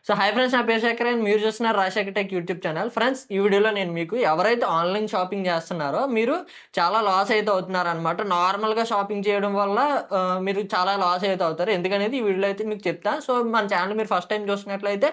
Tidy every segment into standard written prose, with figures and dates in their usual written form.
So hi friends, నా పేరు Shekhar and మీరు చూస్తున్నారు Rajasekhar tech YouTube channel. Friends, ఈ వీడియోలో నేను మీకు ఎవరైతే ఆన్లైన్ షాపింగ్ చేస్తున్నారో మీరు చాలా లాస్ అయితే అవుతున్నారనమాట. నార్మల్గా షాపింగ్ చేయడం వల్ల మీరు చాలా లాస్ అయితే అవుతారు. ఎందుకనేది ఈ వీడియోలో అయితే మీకు చెప్తాను. సో మన ఛానల్ మీరు ఫస్ట్ టైం చూస్తున్నట్లయితే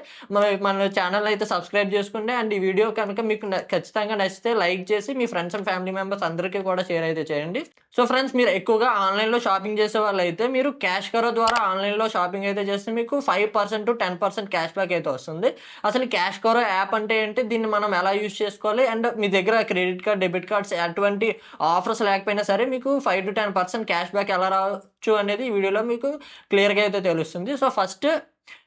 మన ఛానల్ అయితే సబ్స్క్రైబ్ చేసుకోండి. అండ్ ఈ వీడియో కనుక మీకు ఖచ్చితంగా నచ్చితే లైక్ చేసి మీ ఫ్రెండ్స్ అండ్ ఫ్యామిలీ మెంబర్స్ అందరికీ కూడా షేర్ అయితే చేయండి. సో ఫ్రెండ్స్, మీరు ఎక్కువగా ఆన్లైన్లో షాపింగ్ చేసే వాళ్ళు అయితే మీరు క్యాష్కరో ద్వారా ఆన్లైన్లో షాపింగ్ అయితే చేస్తే మీకు 5% to 10% క్యాష్ బ్యాక్ అయితే వస్తుంది. అసలు క్యాష్కరో యాప్ అంటే ఏంటి, దీన్ని మనం ఎలా యూజ్ చేసుకోవాలి, అండ్ మీ దగ్గర క్రెడిట్ కార్డ్, డెబిట్ కార్డ్స్ ఎటువంటి ఆఫర్స్ లేకపోయినా సరే మీకు 5 to 10% క్యాష్ బ్యాక్ ఎలా రావచ్చు అనేది ఈ వీడియోలో మీకు క్లియర్గా అయితే తెలుస్తుంది. సో ఫస్ట్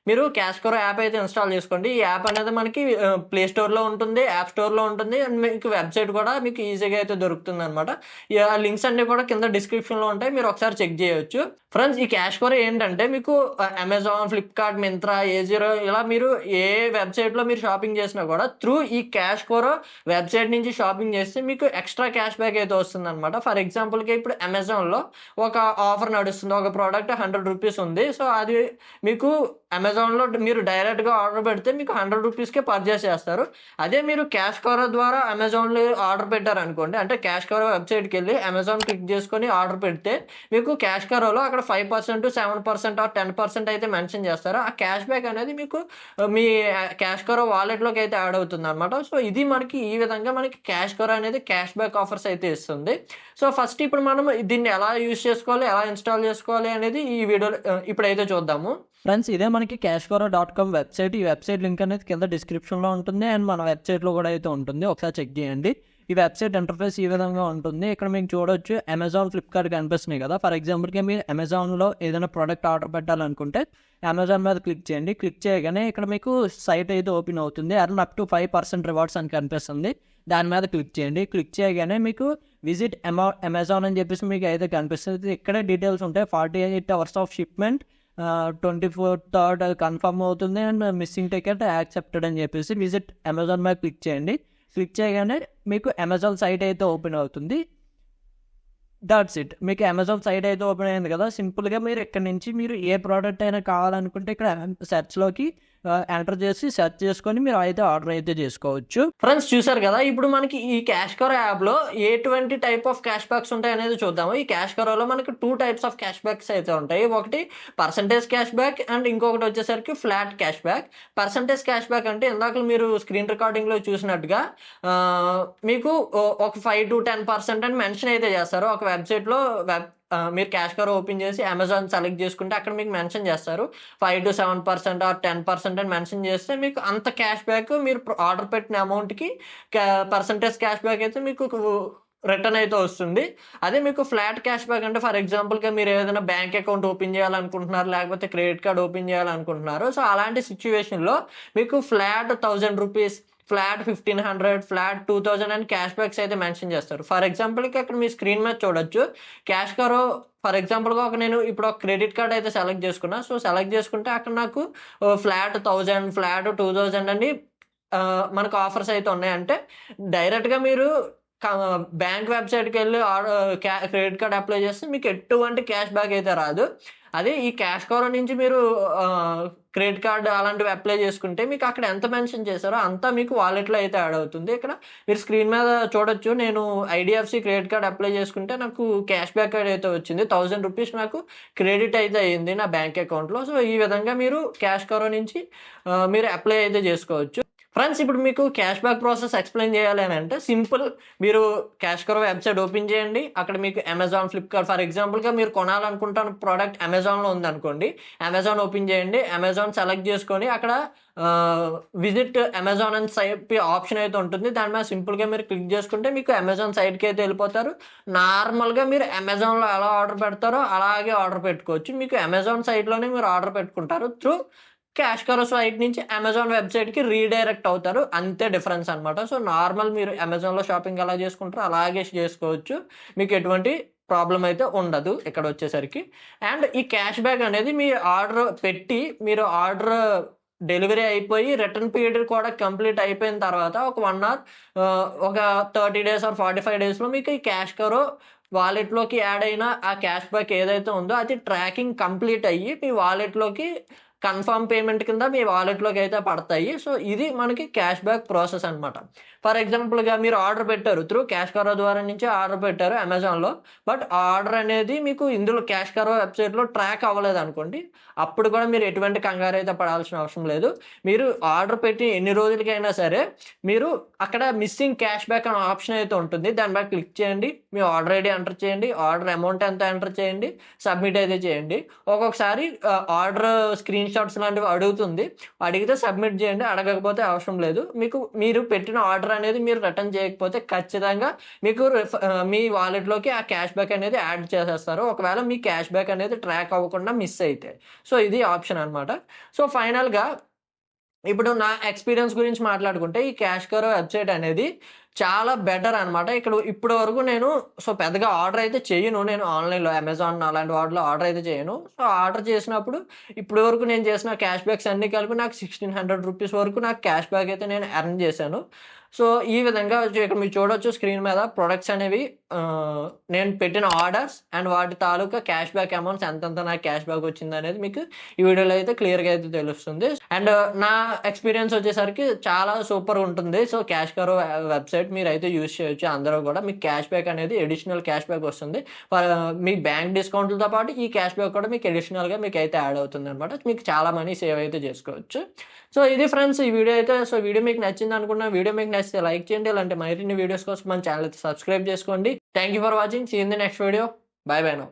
మీరు క్యాష్కరో యాప్ అయితే ఇన్స్టాల్ చేసుకోండి. ఈ యాప్ అనేది మనకి ప్లే స్టోర్లో ఉంటుంది, యాప్ స్టోర్లో ఉంటుంది, అండ్ మీకు వెబ్సైట్ కూడా మీకు ఈజీగా అయితే దొరుకుతుంది అనమాట. ఈ లింక్స్ అన్ని కూడా కింద డిస్క్రిప్షన్లో ఉంటాయి, మీరు ఒకసారి చెక్ చేయొచ్చు. ఫ్రెండ్స్, ఈ క్యాష్కరో ఏంటంటే మీకు అమెజాన్, ఫ్లిప్కార్ట్, మింత్రా, A0 ఇలా మీరు ఏ వెబ్సైట్లో మీరు షాపింగ్ చేసినా కూడా త్రూ ఈ క్యాష్కరో వెబ్సైట్ నుంచి షాపింగ్ చేస్తే మీకు ఎక్స్ట్రా క్యాష్ బ్యాక్ అయితే వస్తుంది అనమాట. ఫర్ ఎగ్జాంపుల్కి ఇప్పుడు అమెజాన్లో ఒక ఆఫర్ నడుస్తుంది, ఒక ప్రోడక్ట్ 100 రూపీస్ ఉంది. సో అది మీకు అమెజాన్లో మీరు డైరెక్ట్గా ఆర్డర్ పెడితే మీకు 100 రూపీస్కే పర్చేస్ చేస్తారు. అదే మీరు క్యాష్కరో ద్వారా అమెజాన్లో ఆర్డర్ పెట్టారనుకోండి, అంటే క్యాష్కరో వెబ్సైట్కి వెళ్ళి అమెజాన్ క్లిక్ చేసుకొని ఆర్డర్ పెడితే మీకు క్యాష్కరోలో అక్కడ 5%, 7% ఆర్ 10% అయితే మెన్షన్ చేస్తారు. ఆ క్యాష్ బ్యాక్ అనేది మీకు మీ క్యాష్కరో వాలెట్లోకి అయితే యాడ్ అవుతుంది అనమాట. సో ఇది మనకి ఈ విధంగా మనకి క్యాష్కరో అనేది క్యాష్ బ్యాక్ ఆఫర్స్ అయితే ఇస్తుంది. సో ఫస్ట్ ఇప్పుడు మనం దీన్ని ఎలా యూజ్ చేసుకోవాలి, ఎలా ఇన్స్టాల్ చేసుకోవాలి అనేది ఈ వీడియోలో ఇప్పుడైతే చూద్దాము. ఫ్రెండ్స్, ఇదే మనకి cashkaro.com వెబ్సైట్. ఈ వెబ్సైట్ లింక్ అనేది కింద డిస్క్రిప్షన్లో ఉంటుంది, అండ్ మన వెబ్సైట్లో కూడా అయితే ఉంటుంది. ఒకసారి చెక్ చేయండి. ఈ వెబ్సైట్ ఇంటర్ఫేస్ ఈ విధంగా ఉంటుంది. ఇక్కడ మీకు చూడొచ్చు అమెజాన్, ఫ్లిప్కార్ట్ కనిపిస్తున్నాయి కదా. ఫర్ ఎగ్జాంపుల్గా మీరు అమెజాన్లో ఏదైనా ప్రోడక్ట్ ఆర్డర్ పెట్టాలనుకుంటే అమెజాన్ మీద క్లిక్ చేయండి. క్లిక్ చేయగానే ఇక్కడ మీకు సైట్ అయితే ఓపెన్ అవుతుంది. అర్న్ అప్ టు 5% రివార్డ్స్ అని కనిపిస్తుంది. దాని మీద క్లిక్ చేయండి. క్లిక్ చేయగానే మీకు విజిట్ అమెజాన్ అని చెప్పేసి మీకు అయితే కనిపిస్తుంది. ఇక్కడే డీటెయిల్స్ ఉంటాయి. 48 hours ఆఫ్ షిప్మెంట్, 24th అది కన్ఫర్మ్ అవుతుంది, అండ్ మిస్సింగ్ టికెట్ యాక్సెప్టెడ్ అని చెప్పేసి విజిట్ అమెజాన్ మీద క్లిక్ చేయండి. క్లిక్ చేయగానే మీకు అమెజాన్ సైట్ అయితే ఓపెన్ అవుతుంది. That's it. మీకు అమెజాన్ సైట్ అయితే ఓపెన్ అయింది కదా. సింపుల్గా మీరు ఇక్కడ నుంచి మీరు ఏ ప్రోడక్ట్ అయినా కావాలనుకుంటే ఇక్కడ సెర్చ్లోకి ఎంటర్ చేసి సెర్చ్ చేసుకొని మీరు అయితే ఆర్డర్ అయితే చేసుకోవచ్చు. ఫ్రెండ్స్, చూసారు కదా, ఇప్పుడు మనకి ఈ క్యాష్కరో యాప్లో ఎటువంటి టైప్ ఆఫ్ క్యాష్ బ్యాక్స్ ఉంటాయి అనేది చూద్దాము. ఈ క్యాష్కరోలో మనకి 2 types ఆఫ్ క్యాష్ బ్యాక్స్ అయితే ఉంటాయి. ఒకటి పర్సంటేజ్ క్యాష్ బ్యాక్ అండ్ ఇంకొకటి వచ్చేసరికి flat cash back. Percentage cash back అంటే ఇందాక మీరు స్క్రీన్ రికార్డింగ్లో చూసినట్టుగా మీకు ఒక 5 to 10% అని మెన్షన్ అయితే చేస్తారు. ఒక వెబ్సైట్లో మీరు క్యాష్కరో ఓపెన్ చేసి అమెజాన్ సెలెక్ట్ చేసుకుంటే అక్కడ మీకు మెన్షన్ చేస్తారు 5 to 7% ఆర్ 10% అని మెన్షన్ చేస్తే మీకు అంత క్యాష్ బ్యాక్ మీరు ఆర్డర్ పెట్టిన అమౌంట్కి పర్సంటేజ్ క్యాష్ బ్యాక్ అయితే మీకు రిటర్న్ అయితే వస్తుంది. అదే మీకు ఫ్లాట్ క్యాష్ బ్యాక్ అంటే ఫర్ ఎగ్జాంపుల్గా మీరు ఏదైనా బ్యాంక్ అకౌంట్ ఓపెన్ చేయాలనుకుంటున్నారు, లేకపోతే క్రెడిట్ కార్డ్ ఓపెన్ చేయాలనుకుంటున్నారు. సో అలాంటి సిచ్యువేషన్లో మీకు ఫ్లాట్ 1000 రూపీస్, ఫ్లాట్ 1500, ఫ్లాట్ 2000 అని క్యాష్ బ్యాక్స్ అయితే మెన్షన్ చేస్తారు. ఫర్ ఎగ్జాంపుల్కి అక్కడ మీ స్క్రీన్ మీద చూడొచ్చు క్యాష్కరో. ఫర్ ఎగ్జాంపుల్గా నేను ఇప్పుడు ఒక క్రెడిట్ కార్డ్ అయితే సెలెక్ట్ చేసుకున్నా. సో సెలెక్ట్ చేసుకుంటే అక్కడ నాకు ఫ్లాట్ 1000, ఫ్లాట్ 2000 అని మనకు ఆఫర్స్ అయితే ఉన్నాయంటే డైరెక్ట్గా మీరు బ్యాంక్ వెబ్సైట్కి వెళ్ళి క్రెడిట్ కార్డ్ అప్లై చేస్తే మీకు ఎటువంటి క్యాష్ బ్యాక్ అయితే రాదు. అదే ఈ క్యాష్కరో నుంచి మీరు క్రెడిట్ కార్డ్ అలాంటివి అప్లై చేసుకుంటే మీకు అక్కడ ఎంత మెన్షన్ చేశారో అంతా మీకు వాలెట్లో అయితే యాడ్ అవుతుంది. ఇక్కడ మీరు స్క్రీన్ మీద చూడొచ్చు, నేను IDFC క్రెడిట్ కార్డ్ అప్లై చేసుకుంటే నాకు క్యాష్ బ్యాక్ అయితే వచ్చింది. 1000 రూపీస్ నాకు క్రెడిట్ అయితే అయ్యింది నా బ్యాంక్ అకౌంట్లో. సో ఈ విధంగా మీరు క్యాష్కరో నుంచి మీరు అప్లై అయితే చేసుకోవచ్చు. ఫ్రెండ్స్, ఇప్పుడు మీకు క్యాష్ బ్యాక్ ప్రాసెస్ ఎక్స్ప్లెయిన్ చేయాలి అని అంటే సింపుల్. మీరు క్యాష్కరో వెబ్సైట్ ఓపెన్ చేయండి. అక్కడ మీకు అమెజాన్, ఫ్లిప్కార్ట్, ఫర్ ఎగ్జాంపుల్గా మీరు కొనాలనుకుంటున్న ప్రోడక్ట్ అమెజాన్లో ఉందనుకోండి, అమెజాన్ ఓపెన్ చేయండి. అమెజాన్ సెలెక్ట్ చేసుకొని అక్కడ విజిట్ అమెజాన్ అని చెప్పి ఆప్షన్ అయితే ఉంటుంది. దాని మీద సింపుల్గా మీరు క్లిక్ చేసుకుంటే మీకు అమెజాన్ సైట్కి అయితే వెళ్ళిపోతారు. నార్మల్గా మీరు అమెజాన్లో ఎలా ఆర్డర్ పెడతారో అలాగే ఆర్డర్ పెట్టుకోవచ్చు. మీకు అమెజాన్ సైట్లోనే మీరు ఆర్డర్ పెట్టుకుంటారు. త్రూ క్యాష్కరో సైట్ నుంచి అమెజాన్ వెబ్సైట్కి రీడైరెక్ట్ అవుతారు. అంతే డిఫరెన్స్ అనమాట. సో నార్మల్ మీరు అమెజాన్లో షాపింగ్ ఎలా చేసుకుంటారో అలాగే చేసుకోవచ్చు. మీకు ఎటువంటి ప్రాబ్లం అయితే ఉండదు ఇక్కడ వచ్చేసరికి. అండ్ ఈ క్యాష్ బ్యాక్ అనేది మీ ఆర్డర్ పెట్టి మీరు ఆర్డర్ డెలివరీ అయిపోయి రిటర్న్ పీరియడ్ కూడా కంప్లీట్ అయిపోయిన తర్వాత ఒక 1 hour, ఒక 30 days ఆర్ 45 daysలో మీకు ఈ క్యాష్కరో వాలెట్లోకి యాడ్ అయిన ఆ క్యాష్ బ్యాక్ ఏదైతే ఉందో అది ట్రాకింగ్ కంప్లీట్ అయ్యి మీ వాలెట్లోకి కన్ఫర్మ్ పేమెంట్ కింద మీ వాలెట్లోకి అయితే పడతాయి. సో ఇది మనకి క్యాష్ బ్యాక్ ప్రాసెస్ అనమాట. ఫర్ ఎగ్జాంపుల్గా మీరు ఆర్డర్ పెట్టారు, త్రూ క్యాష్కారో ద్వారా నుంచి ఆర్డర్ పెట్టారు అమెజాన్లో. బట్ ఆ ఆర్డర్ అనేది మీకు ఇందులో క్యాష్కారో వెబ్సైట్లో ట్రాక్ అవ్వలేదు అనుకోండి, అప్పుడు కూడా మీరు ఎటువంటి కంగారు అయితే పడాల్సిన అవసరం లేదు. మీరు ఆర్డర్ పెట్టి ఎన్ని రోజులకైనా సరే మీరు అక్కడ మిస్సింగ్ క్యాష్ బ్యాక్ అనే ఆప్షన్ అయితే ఉంటుంది. దానిపై క్లిక్ చేయండి, మీ ఆర్డర్ ఐడి ఎంటర్ చేయండి, ఆర్డర్ అమౌంట్ ఎంత ఎంటర్ చేయండి, సబ్మిట్ అయితే చేయండి. ఒక్కొక్కసారి ఆర్డర్ స్క్రీన్ షాట్స్ లాంటివి అడుగుతుంది, అడిగితే సబ్మిట్ చేయండి, అడగకపోతే అవసరం లేదు. మీరు పెట్టిన ఆర్డర్ అనేది మీరు రిటర్న్ చేయకపోతే ఖచ్చితంగా మీకు మీ వాలెట్లోకి ఆ క్యాష్ బ్యాక్ అనేది యాడ్ చేసేస్తారు, ఒకవేళ మీ క్యాష్ బ్యాక్ అనేది ట్రాక్ అవ్వకుండా మిస్ అయితే. సో ఇది ఆప్షన్ అనమాట. సో ఫైనల్గా ఇప్పుడు నా ఎక్స్పీరియన్స్ గురించి మాట్లాడుకుంటే ఈ క్యాష్కారో వెబ్సైట్ అనేది చాలా బెటర్ అనమాట. ఇప్పటి వరకు నేను పెద్దగా ఆర్డర్ అయితే చేయను. నేను ఆన్లైన్లో అమెజాన్ అలాంటి వాటిలో ఆర్డర్ అయితే చేయను. సో ఆర్డర్ చేసినప్పుడు ఇప్పటి వరకు నేను చేసిన క్యాష్ బ్యాక్స్ అన్నీ కలిపి నాకు 1600 రూపీస్ వరకు నాకు క్యాష్ బ్యాక్ అయితే నేను ఎర్న్ చేశాను. సో ఈ విధంగా ఇక్కడ మీరు చూడొచ్చు స్క్రీన్ మీద ప్రొడక్ట్స్ అనేవి నేను పెట్టిన ఆర్డర్స్ అండ్ వాటి తాలూకా క్యాష్ బ్యాక్ అమౌంట్స్ ఎంతెంత నాకు క్యాష్ బ్యాక్ వచ్చింది అనేది మీకు ఈ వీడియోలో అయితే క్లియర్గా అయితే తెలుస్తుంది. అండ్ నా ఎక్స్పీరియన్స్ వచ్చేసరికి చాలా సూపర్ ఉంటుంది. సో క్యాష్కారో వెబ్సైట్ మీరు అయితే యూజ్ చేయొచ్చు అందరూ కూడా. మీకు క్యాష్ బ్యాక్ అనేది అడిషనల్ క్యాష్ బ్యాక్ వస్తుంది. మీ బ్యాంక్ డిస్కౌంట్లతో పాటు ఈ క్యాష్ బ్యాక్ కూడా మీకు అడిషనల్గా మీకు అయితే యాడ్ అవుతుంది అనమాట. మీకు చాలా మనీ సేవ్ అయితే చేసుకోవచ్చు. సో ఇది ఫ్రెండ్స్ ఈ వీడియో అయితే. సో వీడియో మీకు నచ్చింది అనుకున్నా. వీడియో మీకు నచ్చితే లైక్ చేయండి. ఇలాంటి మరిన్ని వీడియోస్ కోసం మన ఛానల్ అయితే సబ్స్క్రైబ్ చేసుకోండి. Thank you for watching. See in the next video. Bye bye now.